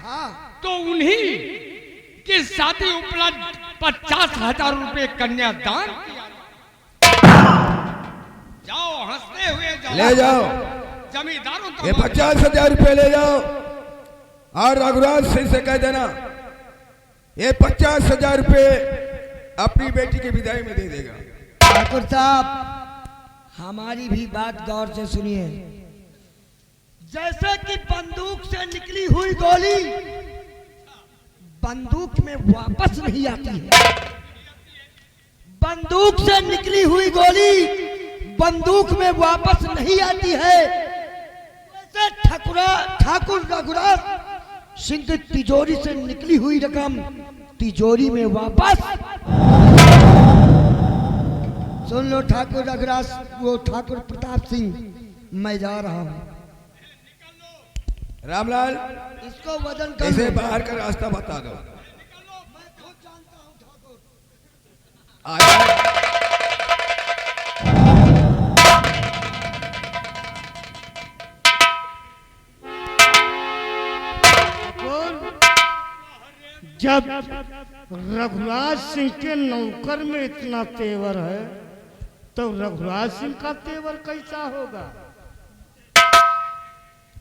तो उन्हीं की शादी उपलब्ध 50,000 रुपए कन्यादान किया। जाओ हंसते हुए जाओ, ले जाओ जमींदारों को ये 50,000 रुपए ले जाओ और रघुराज सिंह से कह देना ये 50,000 रुपए अपनी बेटी की विदाई में दे देगा। ठाकुर साहब हमारी भी बात गौर से सुनिए। जैसे कि बंदूक से निकली हुई गोली बंदूक में वापस नहीं आती है, बंदूक से निकली हुई गोली बंदूक में वापस नहीं आती है, वैसे ठाकुर रघुराज सिंह की तिजोरी से निकली हुई रकम तिजोरी में वापस। सुन लो ठाकुर रघुराज, वो ठाकुर प्रताप सिंह, मैं जा रहा हूँ। रामलाल इसको वजन कर, इसे बाहर का रास्ता बता दो। मैं खुद जानता हूँ ठाकुर। जब रघुराज सिंह के नौकर में इतना तेवर है तो रघुराज सिंह का तेवर कैसा होगा?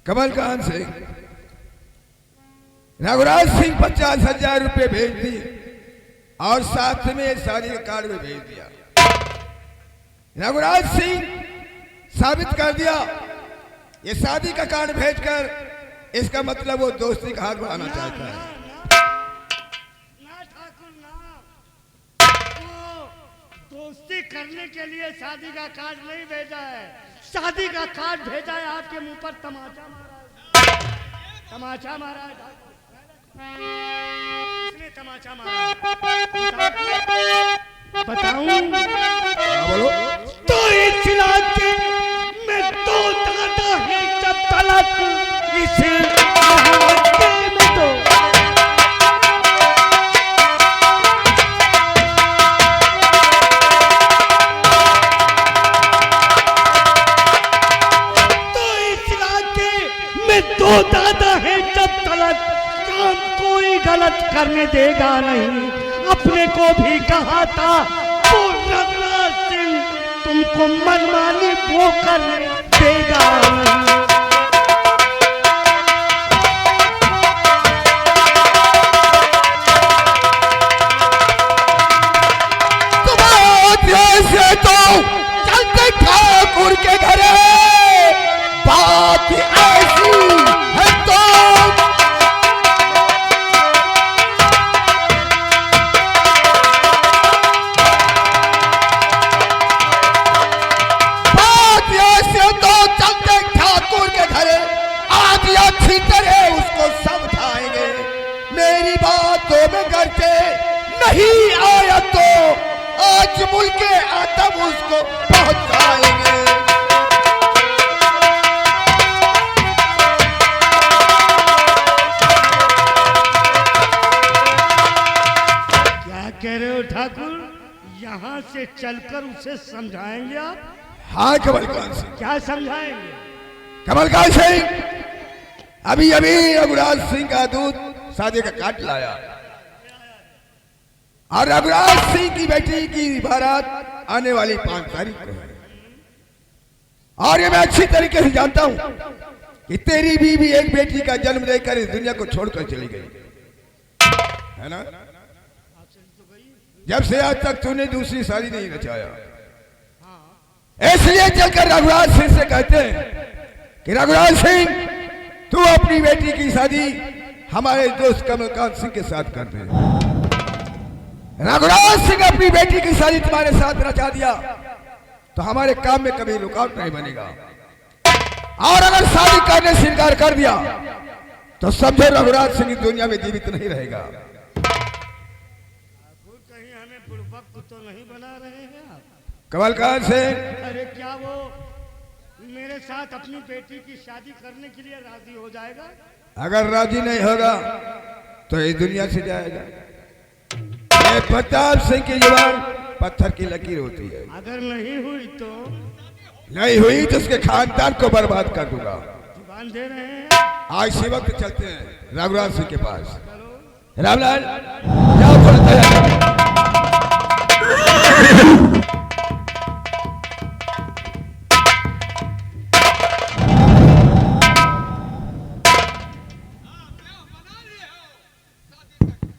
कमल कान सिंह, रघुराज सिंह 50,000 रुपए भेज दिए और साथ में शादी का कार्ड भी भेज दिया। रघुराज सिंह साबित कर दिया ये शादी का कार्ड भेजकर इसका मतलब वो दोस्ती का हाथ बढ़ाना चाहता है। ना ठाकुर ना, वो दोस्ती करने के लिए शादी का कार्ड नहीं भेजा है, शादी का कार्ड भेजा है आपके मुंह पर तमाचा मारा है। तमाचा मारा है इसने, तमाचा मारा है। बताऊं बोलो। तो इस इलाके में दो दादा है जब तलक इस इलाके में तो दो दादा है जब तलक काम कोई गलत करने देगा नहीं। अपने को भी कहा था वो रघुराज सिंह तुमको मनमानी वो करने देगा नहीं। से तो चलते ठाकुर के घरे बात ऐसी है तो बात ऐसे तो चलते ठाकुर के घरे आज अच्छी तरह उसको समझाएंगे। मेरी बातों में करके नहीं आया तो आज मुल्के आतम उसको पहुंचाएंगे। क्या कह रहे हो ठाकुर? यहाँ से चलकर उसे समझाएंगे आप? हाँ कमलकांत सिंह। क्या समझाएंगे? कमलकांत सिंह अभी अभी रघुराज सिंह का दूध शादी का काट लाया और रघुराज सिंह की बेटी की बारात आने वाली 5 तारीख को है। और ये मैं अच्छी तरीके से जानता हूं कि तेरी बीवी एक बेटी का जन्म देकर इस दुनिया को छोड़कर चली गई है ना। जब से आज तक तूने दूसरी शादी नहीं रचाया, इसलिए चलकर रघुराज सिंह से कहते हैं कि रघुराज सिंह तू अपनी बेटी की शादी हमारे दोस्त कमलकांत सिंह के साथ कर दे। रघुराज सिंह अपनी बेटी की शादी तुम्हारे साथ रचा दिया तो हमारे काम में कभी रुकावट नहीं बनेगा, और अगर शादी करने से इनकार कर दिया तो समझो रघुराज सिंह दुनिया में जीवित नहीं रहेगा। कहीं हमें बुड़बक तो नहीं बना रहे हैं आप? कमलकांत सिंह, अरे क्या वो मेरे साथ अपनी बेटी की शादी करने के लिए राजी हो जाएगा? अगर राजी नहीं होगा तो इस दुनिया से जाएगा। ये प्रताप सिंह की जुबान पत्थर की लकीर होती है। अगर नहीं हुई तो नहीं हुई तो उसके खानदान को बर्बाद कर दूंगा। जुबान दे रहे हैं। आज इसी वक्त चलते हैं रघुराज सिंह के पास। रामलाल जाओ थोड़ा तैयार।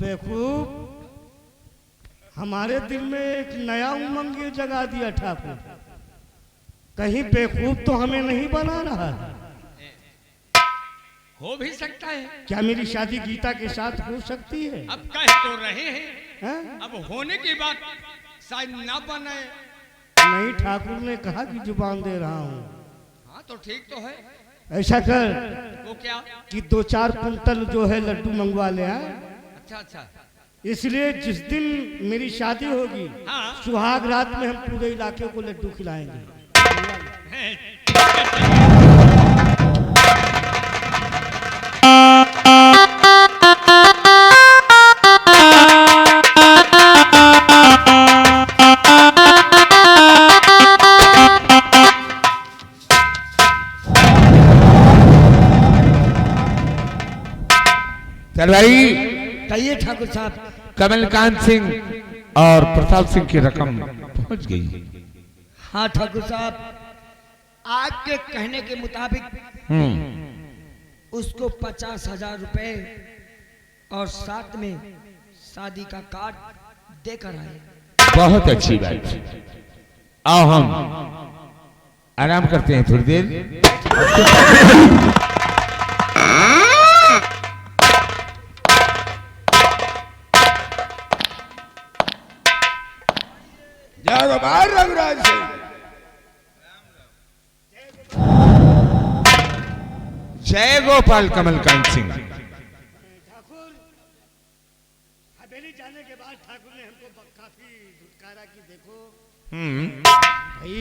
बेवकूफ, हमारे दिल में एक नया उमंग ये जगा दिया ठाकुर। कहीं बेवकूफ तो हमें नहीं बना रहा है। हो भी सकता है। क्या मेरी शादी गीता के साथ हो सकती है? अब कह तो रहे हैं, हैं? अब होने की बात शायद ना बने। नहीं, ठाकुर ने कहा कि जुबान दे रहा हूँ। हाँ तो ठीक तो है। ऐसा कर वो क्या? कि 2-4 कुंतल जो है लड्डू मंगवा ले आए। अच्छा अच्छा। इसलिए जिस दिन मेरी शादी होगी, हाँ। सुहाग रात में हम पूरे इलाके को लड्डू खिलाएंगे। भाई कहिए ठाकुर साहब। कमलकांत सिंह और प्रताप सिंह की रकम पहुंच गई। हाँ ठाकुर साहब, आपके कहने के मुताबिक उसको 50,000 रुपए और साथ में शादी का कार्ड देकर आए। बहुत अच्छी बात। आओ हम आराम करते हैं थोड़ी देर। जाओ बाहर रघुराज सिंह। जय गोपाल कमलकांत सिंह। ठाकुर, हवेली जाने के बाद ठाकुर ने हमको काफी धुतकारा कि देखो भाई,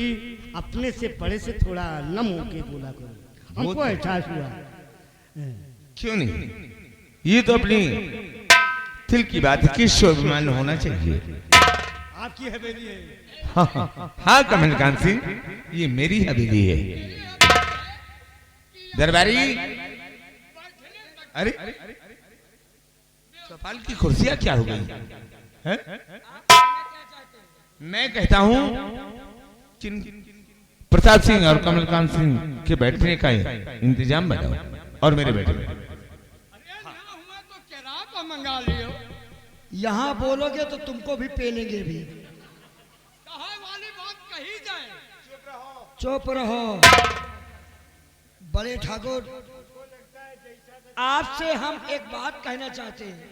अपने से बड़े से थोड़ा नम होके बोला करो। हमको एहसास हुआ। क्यों नहीं, ये तो अपनी दिल की बात है कि स्वाभिमान होना चाहिए। आपकी हवेली है। हाँ कमलकांत सिंह, ये मेरी हवेली है। दरबारी, अरे गोपाल की कुर्सियां क्या हो गई है? मैं कहता हूँ प्रताप सिंह और कमलकांत सिंह के बैठने का इंतजाम बनाओ और मेरे बैठे। अरे ना हुआ तो किराया पर मंगा लियो। यहाँ बोलोगे तो तुमको भी पेलेंगे भी। कहा वाली बात कही जाए। चुप रहो। बड़े ठाकुर, आपसे हम एक बात कहना चाहते हैं।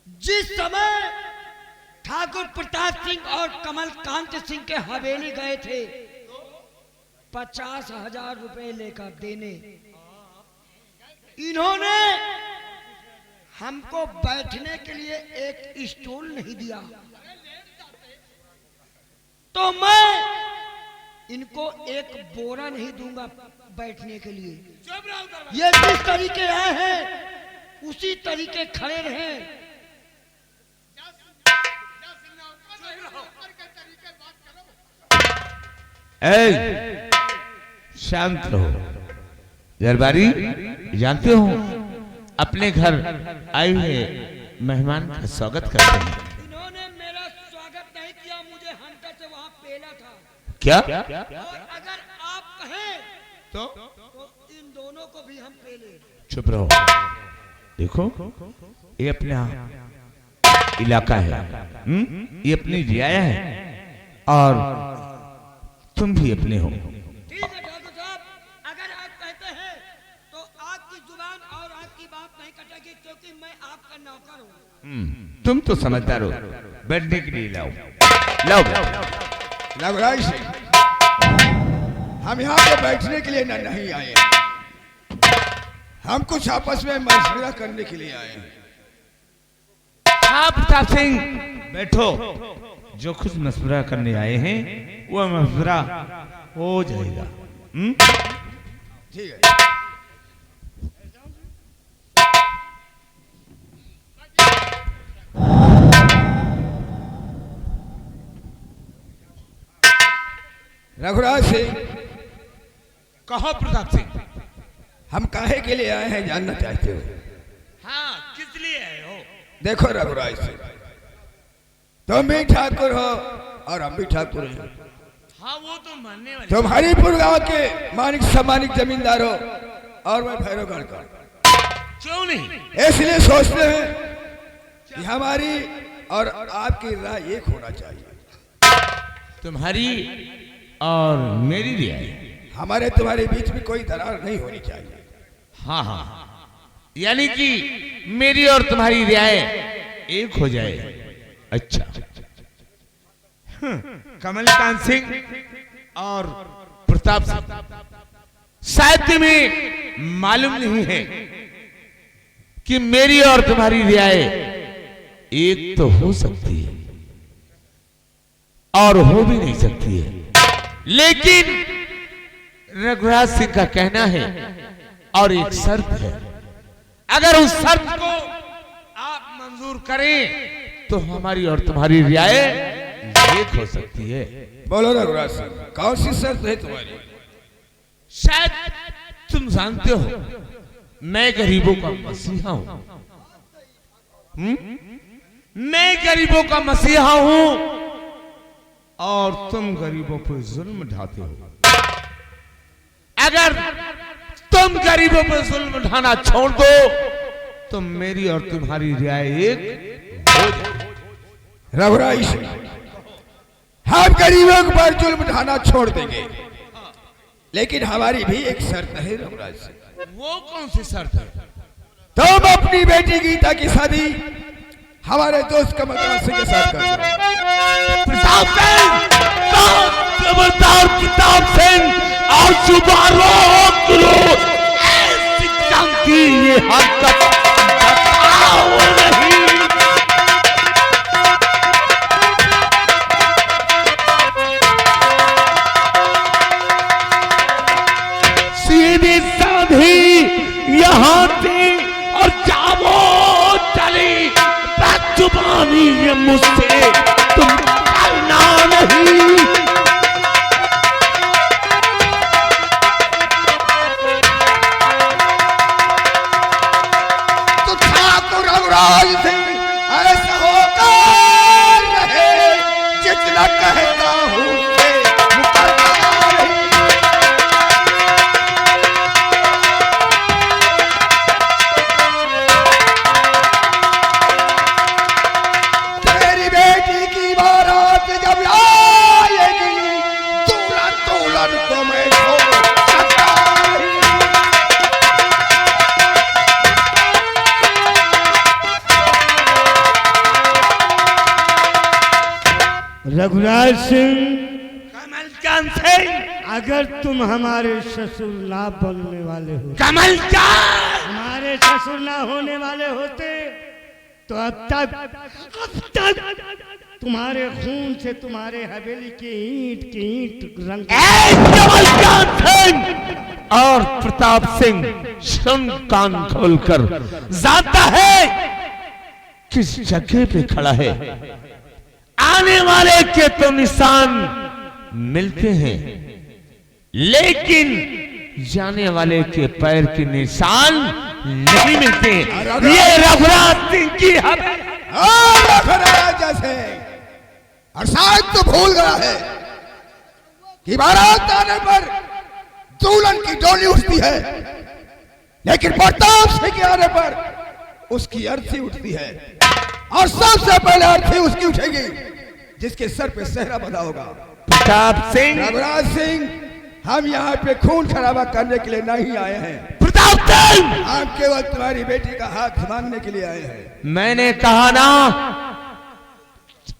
जिस समय ठाकुर प्रताप सिंह और कमलकांत सिंह के हवेली गए थे 50,000 रुपए लेकर देने, इन्होंने हमको बैठने के लिए एक स्टूल नहीं दिया, तो मैं इनको एक बोरा नहीं दूंगा बैठने के लिए। ये जिस तरीके आए हैं उसी तरीके खड़े रहे। ए, शांत रहो। दरबारी, जानते हो अपने घर आए हुए मेहमान का स्वागत करते हैं। इन्होंने मेरा स्वागत नहीं किया, मुझे हंटर से वहां पेला था। क्या? और अगर आप कहें तो इन दोनों को भी हम पेले। चुप रहो। देखो, ये अपना इलाका है, ये अपनी रियाया है और तुम भी अपने हो। ठीक है ठाकुर साहब, अगर आप कहते हैं तो आपकी जुबान और आपकी बात नहीं कटेगी, क्योंकि मैं आपका नौकर हूँ। तुम तो समझदार हो। बैठने के लिए लाओ, लाओ। रघुराज सिंह, हम यहाँ पे बैठने के लिए नहीं आए, हम कुछ आपस में मशवरा करने के लिए आए हैं। हाँ प्रताप सिंह, बैठो। जो कुछ मशवरा करने आए हैं वो मशवरा हो जाएगा। ठीक है। रघुराज सिंह, कहो प्रताप सिंह। हम काहे के लिए आए हैं जानना चाहते हो? हाँ, किस लिए आए हो? देखो रघुराज सिंह, तुम भी ठाकुर हो और हम भी ठाकुर हैं। हाँ, वो तो मानने वाले। तुम हरिपुर गांव के मानिक सम्मानिक जमींदार हो और मैं भैरवगढ़ का। क्यों नहीं? इसलिए सोचते हैं कि हमारी और आपकी राय एक होना चाहिए। तुम्हारी और मेरी राय? हमारे तुम्हारे बीच में कोई दरार नहीं होनी चाहिए। हाँ हाँ, यानी कि मेरी और तुम्हारी राय एक हो जाए। अच्छा, कमलकांत सिंह और प्रताप सिंह, शायद तुम्हें मालूम नहीं है कि मेरी और तुम्हारी राय एक तो हो सकती है और हो भी नहीं सकती है, लेकिन रघुराज सिंह का कहना है और एक शर्त है। अगर उस शर्त को आप मंजूर करें तो हमारी और तुम्हारी राय एक हो सकती है। बोलो रघुराज सिंह, कौन सी शर्त है तुम्हारी? शायद तुम जानते हो मैं गरीबों का मसीहा हूं। मैं गरीबों का मसीहा हूं और तुम गरीबों पर जुल्म ढाते हो। अगर तुम गरीबों पर जुल्म ढाना छोड़ दो तो मेरी और तुम्हारी राय एक हो जाए। रघुराज सिंह, हम गरीबों पर जुल्म ढाना छोड़ देंगे, लेकिन हमारी भी एक शर्त है रघुराज सिंह। वो कौन सी शर्त है? तुम अपनी बेटी गीता की शादी हमारे दोस्त कमलकांत सिंह के साथ कर दो। प्रताप सिंह, खबरदार प्रताप सिंह, और सुबह रोक लो ऐसी जानती ये हरकत बताओ नहीं। सीधी साधी यहाँ थी और जाओ चली बदजुबानी ये मुझसे तुम करना नहीं। तो ठाकुर रघुराज सिंह ऐसा होकर रहे, जितना कहता हूँ उसे मुकरना नहीं। तेरी बेटी की बारात जब आएगी, दुल्हन दुल्हन को मैं छोड़ सकता नहीं। रघुराज सिंह, कमलकांत सिंह, अगर तुम हमारे ससुर ना बनने वाले हो, कमलकांत, हमारे ससुर ना होने वाले होते तो अब तक तुम्हारे खून से तुम्हारे हवेली की ईंट रंग। कमलकांत सिंह और प्रताप सिंह, सुन कान खोलकर, जानता है किस जगह पे खड़ा है। आने वाले के तो निशान मिलते हैं, लेकिन जाने वाले के पैर के निशान नहीं मिलते। ये रघुराज सिंह की रघुराज सिंह, और शायद तो भूल गया है कि बारात आने पर दुल्हन की डोली उठती है, लेकिन प्रताप सिंह के आने पर उसकी अर्थी उठती है, और सबसे पहले अर्थी उसकी उठेगी जिसके सर पे सेहरा बंधा होगा। प्रताप सिंह, रघुराज सिंह, हम यहाँ पे खून खराबा करने के लिए नहीं आए हैं। प्रताप सिंह, हम केवल तुम्हारी बेटी का हाथ मांगने के लिए आए हैं। मैंने कहा ना,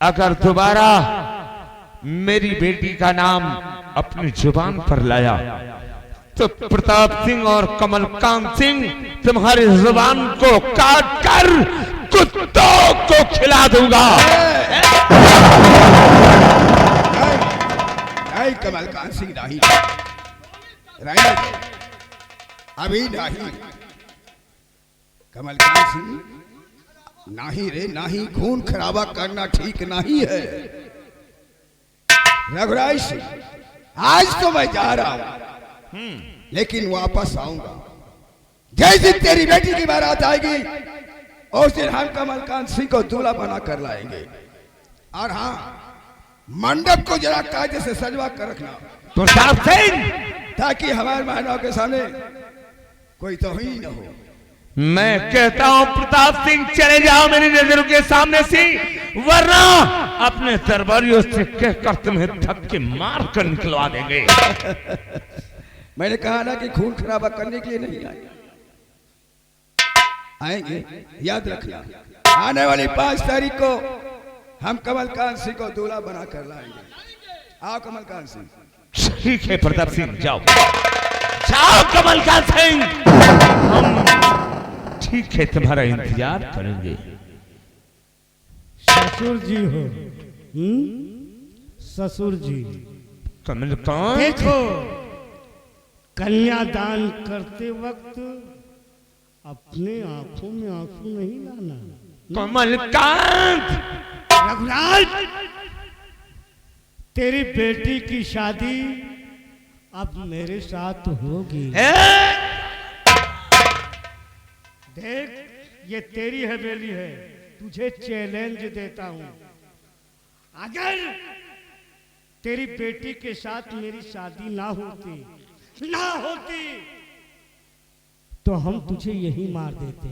अगर दोबारा मेरी बेटी का नाम अपनी जुबान पर लाया तो प्रताप सिंह और कमलकांत सिंह तुम्हारी जुबान को काट कर कुत्तों को खिला दूंगा। नहीं कमलकांत सिंह, नहीं नहीं, अभी नहीं कमलकांत सिंह, नहीं रे नहीं, खून खराबा करना ठीक नहीं है। रघुराज सिंह, आज तो मैं जा रहा हूं, लेकिन वापस आऊंगा। जिस दिन तेरी बेटी की बारात आएगी उस दिन हम कमलकांत सिंह को दूल्हा बना कर लाएंगे। और हाँ, मंडप को जरा कायदे से सजवा कर रखना प्रताप सिंह, ताकि हमारे महानुभाव के सामने कोई तौहीन न हो। मैं कहता हूं प्रताप सिंह चले जाओ मेरी नजरों के सामने से, वरना अपने दरबारियों से कहकर तुम्हें धक्के मार कर निकलवा देंगे। मैंने कहा ना कि खून खराबा करने के लिए नहीं आएंगे, याद रखना। आने वाली 5 तारीख को हम कमलकांत सिंह को दूल्हा बना कर लाएंगे। आओ कमलकांत सिंह। ठीक है प्रताप सिंह, जाओ जाओ कमलकांत सिंह, हम ठीक है तुम्हारा इंतजार करेंगे। ससुर जी हो, ससुर जी। कमलकांत, देखो, कन्यादान करते वक्त अपने आंखों में आंसू नहीं लाना। कमलकांत, रघुराज, तेरी बेटी की शादी अब मेरे साथ होगी। देख, ये तेरी हवेली है, तुझे चैलेंज देता हूं। अगर तेरी बेटी के साथ मेरी शादी ना होती तो हम तुझे यही मार देते।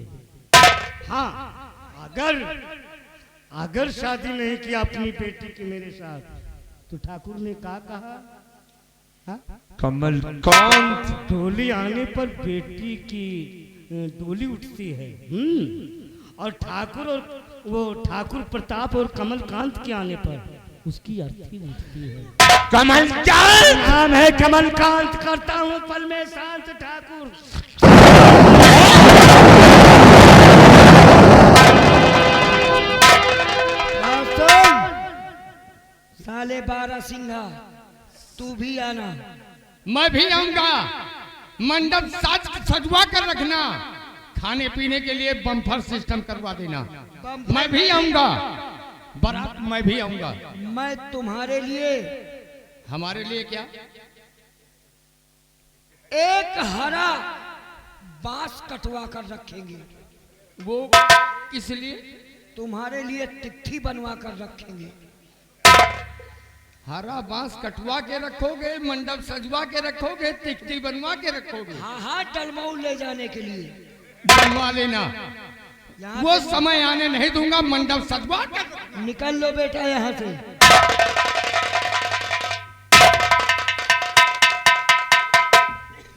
हाँ, अगर शादी नहीं की अपनी बेटी की मेरे साथ, तो ठाकुर ने क्या कहा? कमलकांत, डोली आने पर बेटी की डोली उठती है, और ठाकुर प्रताप और कमलकांत के आने पर उसकी अर्थी उठती है। कमलकांत, नाम है कमलकांत, करता हूँ पल में शांत ठाकुर। साले 12 सिंघा, तू भी आना। मैं भी आऊंगा। मंडप सजवा कर रखना, खाने पीने के लिए बम्फर सिस्टम करवा देना। मैं भी आऊंगा, बारात मैं भी आऊंगा। मैं तुम्हारे लिए, हमारे लिए क्या? एक हरा बांस कटवा कर रखेंगे। वो किस लिए? तुम्हारे लिए तिथि बनवा कर रखेंगे। हरा बांस कटवा के रखोगे, मंडप सजवा के रखोगे, तिकटी बनवा के रखोगे? हाँ, डलमऊ ले जाने के लिए बनवा लेना। वो समय आने नहीं दूंगा, मंडप सजवा कर। निकल लो बेटा यहाँ से।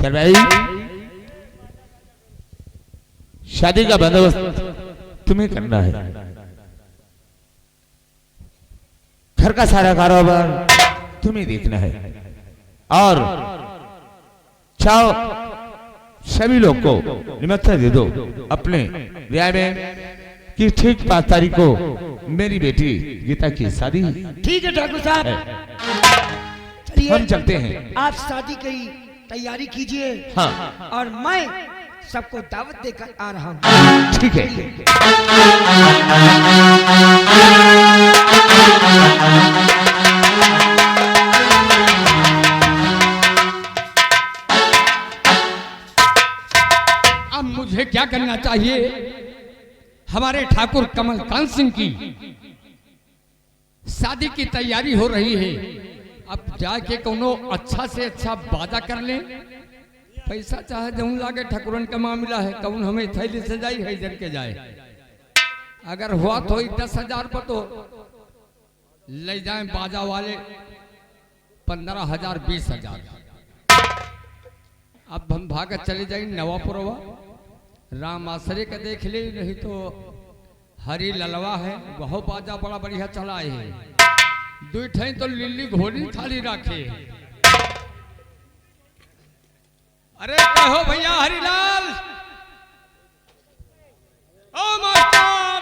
चल भाई, शादी का बंदोबस्त तुम्हें करना है। घर का सारा कारोबार तुम्हें देखना है। और चाहो सभी लोग को निमंत्रण दे दो अपने ब्याह में कि ठीक 5 तारीख को मेरी बेटी गीता की शादी। ठीक है ठाकुर साहब, हम चलते हैं। आप शादी की तैयारी कीजिए। हाँ, और मैं सबको दावत देकर आ रहा हूँ। ठीक है। अब मुझे क्या करना चाहिए? हमारे ठाकुर कमलकांत सिंह की शादी की तैयारी हो रही है। अब जाके कोनो अच्छा से अच्छा वादा कर ले। पैसा चाहे जऊन लागे, ठाकुरन का मामला है, कौन हमें थैली से जाई है जन के जाए। अगर हुआ तो 10,000 पर तो ले जाए बाजा वाले, 15,000 20,000। अब हम भाग चले जाए नवापुरवा, राम आश्रय का देख ले, नहीं तो हरी ललवा है, वह बाजा बड़ा बढ़िया चला है। 2 ठे तो लिल्ली घोड़ी खाली रखे। अरे कहो भैया हरिलाल, ओ मास्टर।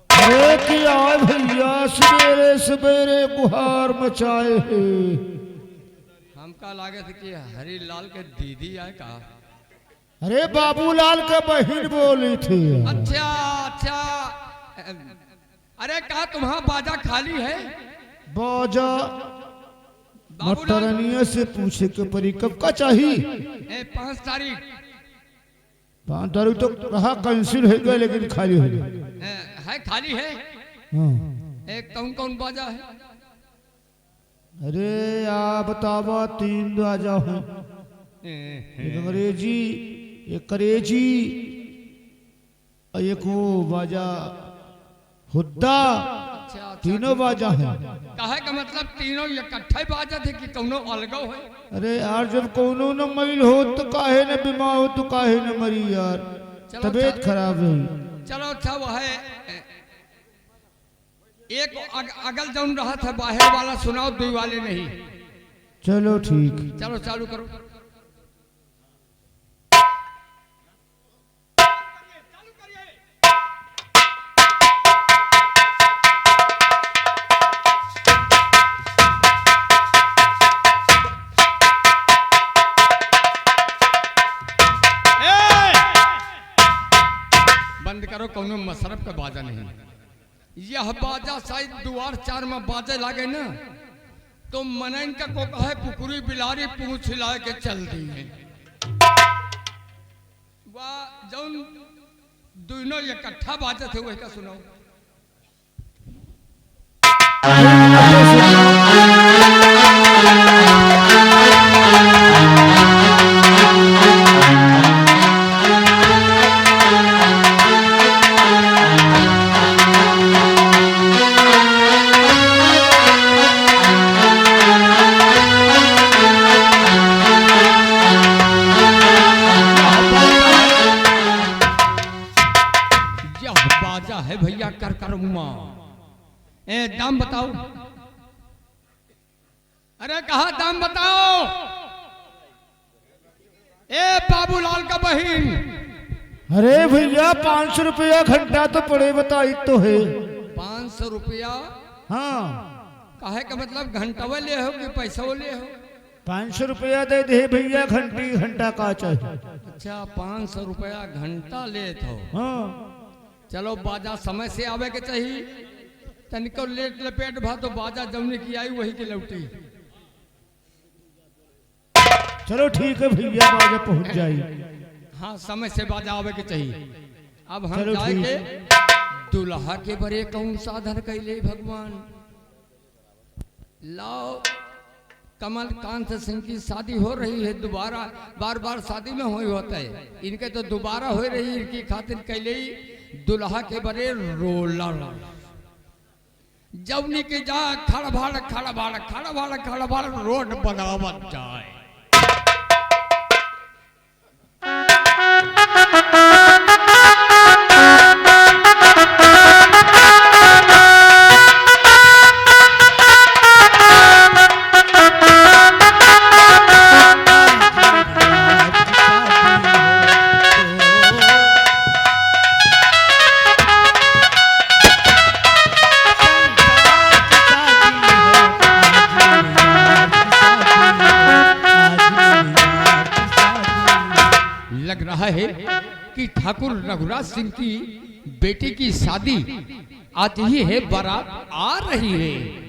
अरे क्या भैया सवेरे सवेरे बुहार मचाए है। हमका लागे थे कि हरिलाल के दीदी आए का। अरे बाबूलाल के बहन बोली थी। अच्छा अच्छा, अरे कहा तुम्हारा बाजा खाली है? बाजा बाबूलाल मटरनिया से पूछे के परी कब का चाहिए? 5 तारीख 5 तारीख तो रहा कैंसिल हो गया लेकिन खाली हो गया। है खाली है। हाँ। कौन कौन बाजा है? अरे आप बतावा 3 बाजा है, एक अंग्रेजी, एक करेजी और एक वो बाजा हुद्दा। अच्छा, तीनों बाजा हैं। कहे का मतलब तीनों इकट्ठे बाजा थे कि कौनो अलगो है? अरे यार जब कोनो न मैल हो तो काहे न बीमार हो तो काहे न मरी यार, चलो, तबीयत खराब है। चलो अच्छा वो है। एक अगल जौन रहा था बाहर वाला सुनाओ, 2 वाले नहीं। चलो ठीक। चलो चालू करो। बंद करो, कौनो मसरफ का बाजा नहीं। यह बाजा शायद 2-4 में बाजे लागे ना तो मनन का को कहे पुकुरी बिलारी पूछ हिला के चल दी है। वाह जौन दोनों इकट्ठा बाजे थे वही का सुनाओ। है भैया कर करूंगा। दाम बताओ। अरे कहा दाम बताओ। बाबूलाल का बहन। अरे भैया 500 रुपया घंटा तो पड़े, बताई तो है। 500 रुपया? हाँ। कहे का मतलब घंटा ले हो कि पैसा ले हो? 500 रुपया दे दे भैया, घंटा का चाहिए। अच्छा 500 रुपया घंटा ले तो। हाँ। चलो बाजा समय से आवे के चाहिए, तनिको लेट लपेट भा तो बाजा जमने की आई वही की लौटी। चलो ठीक है भैया, बाजा पहुंच जाई। हाँ समय से बाजा आवे के चाहिए। अब हम चलो जाएंगे दुल्हा के बड़े कौन साधन कैले भगवान। लाओ कमल कांत सिंह की शादी हो रही है दोबारा, बार बार शादी में हो होता है, इनके तो दोबारा हो रही, इनकी खातिर कैले दुल्हा के बड़े रोलर जवनी के जा खड़भाड़ रोड बनावत जाए। लग रहा है कि ठाकुर रघुराज सिंह की बेटी की शादी आज ही है, बारात आ रही है।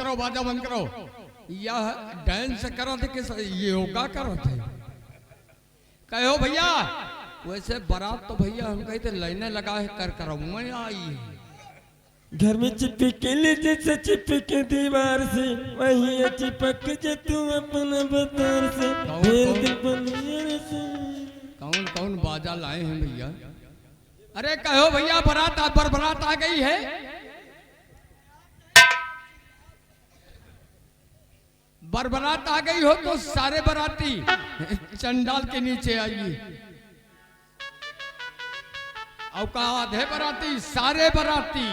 करो बाजा बंद करो। यह डांस करो थे कि योगा करो थे? कहो भैया वैसे बारात तो भैया हम कही थे लाइने लगा है कर मैं आई है। घर में चिपके ले जैसे चिपके दीवार से, वही चिपक जे तू अपना बदर से, कौन कौन बाजा लाए हैं भैया? अरे कहो भैया बारात आ गई है। बरबरात आ गई हो तो सारे बराती चंडाल के नीचे आइए। औकात है बराती, सारे बराती।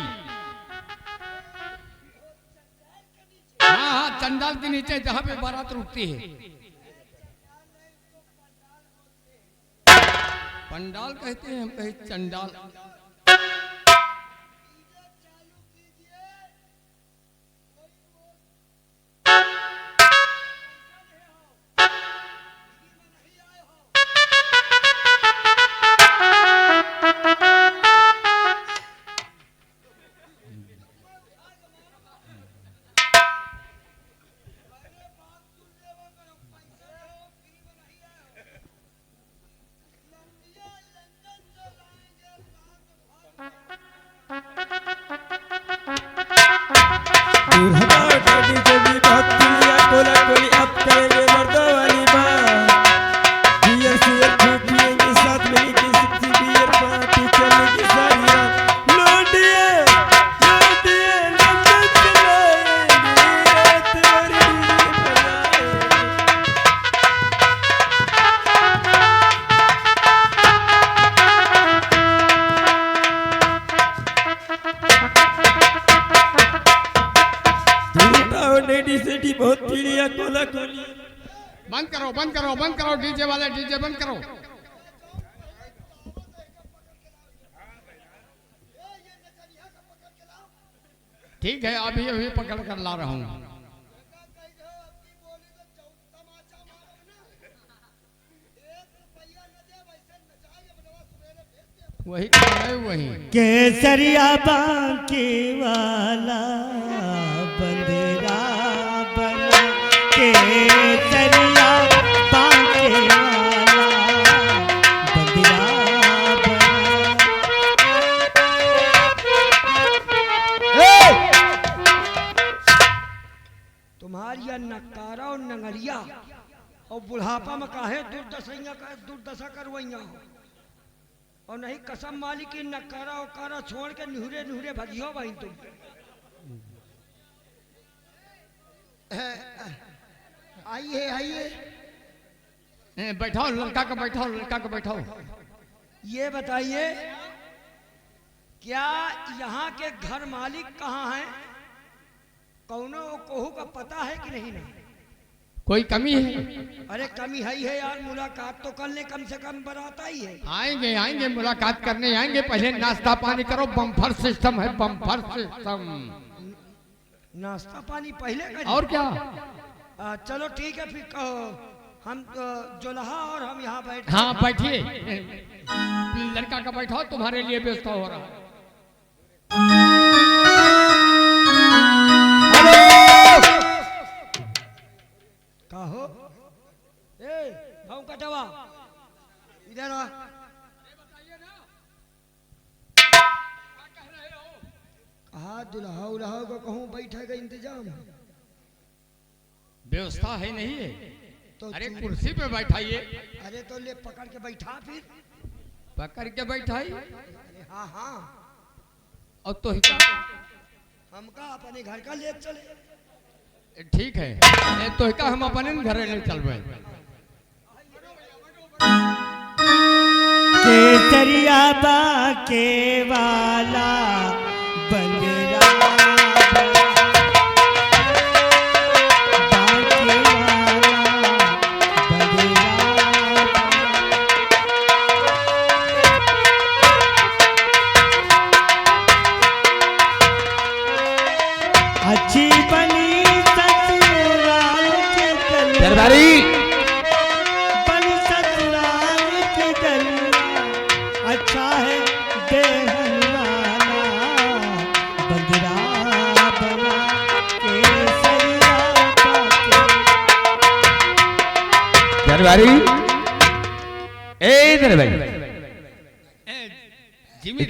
हाँ चंडाल के नीचे जहां पे बारात रुकती है। पंडाल कहते हैं, हम कहे चंडाल। बंद करो डीजे वाले, डीजे बंद करो। ठीक है अभी अभी पकड़ कर ला रहा हूँ। वही वही केसरिया बांके वाला बंदेरा बना, केसरिया बांके वाला बंदेरा बना। तुम्हारी यह नकारा और नंगरिया और बुढ़ापा में काहे दुर्दशा करवैया हो, और नहीं कसम मालिक की नकारा उकारा छोड़ के निहुरे निहुरे भजियो भाई तुम। आइए बैठाओ लड़का को, बैठाओ लड़का को बैठाओ। ये बताइए क्या यहाँ के घर मालिक कहाँ हैं? कौनो कोहू का पता है कि नहीं? नहीं कोई कमी है? अरे कमी है ही है यार, मुलाकात तो कर ले कम से कम, बारात आई है। आएंगे आएंगे मुलाकात करने आएंगे, पहले नाश्ता पानी करो। बम्फर सिस्टम है, बम्फर सिस्टम। नाश्ता पानी पहले करें? और क्या? चलो ठीक है फिर कहो हम जोलहा और हम यहाँ बैठ। हाँ बैठिए, लड़का का बैठाओ, तुम्हारे लिए व्यवस्था हो रहा है। कहो ए भाऊ कटवा इधर आ। कहा दुल्हा उल्हा को कहूँ बैठे का इंतजाम व्यवस्था है नहीं है तो अरे कुर्सी पे बैठाइए। अरे तो ले पकड़ के बैठा, फिर पकड़ के बैठाई। हाँ हाँ और तो हमका अपने घर का ले चले। ठीक है तो का हम अपने घर ले चलबे। केसरिया बांके वाला बंदेरा अच्छी बनी ससुराल के दरबारी, बनी ससुराल के दरबारी, अच्छा है देहन वाला बंदरा बना केसरिया दरबारी ए दरबारी जिमी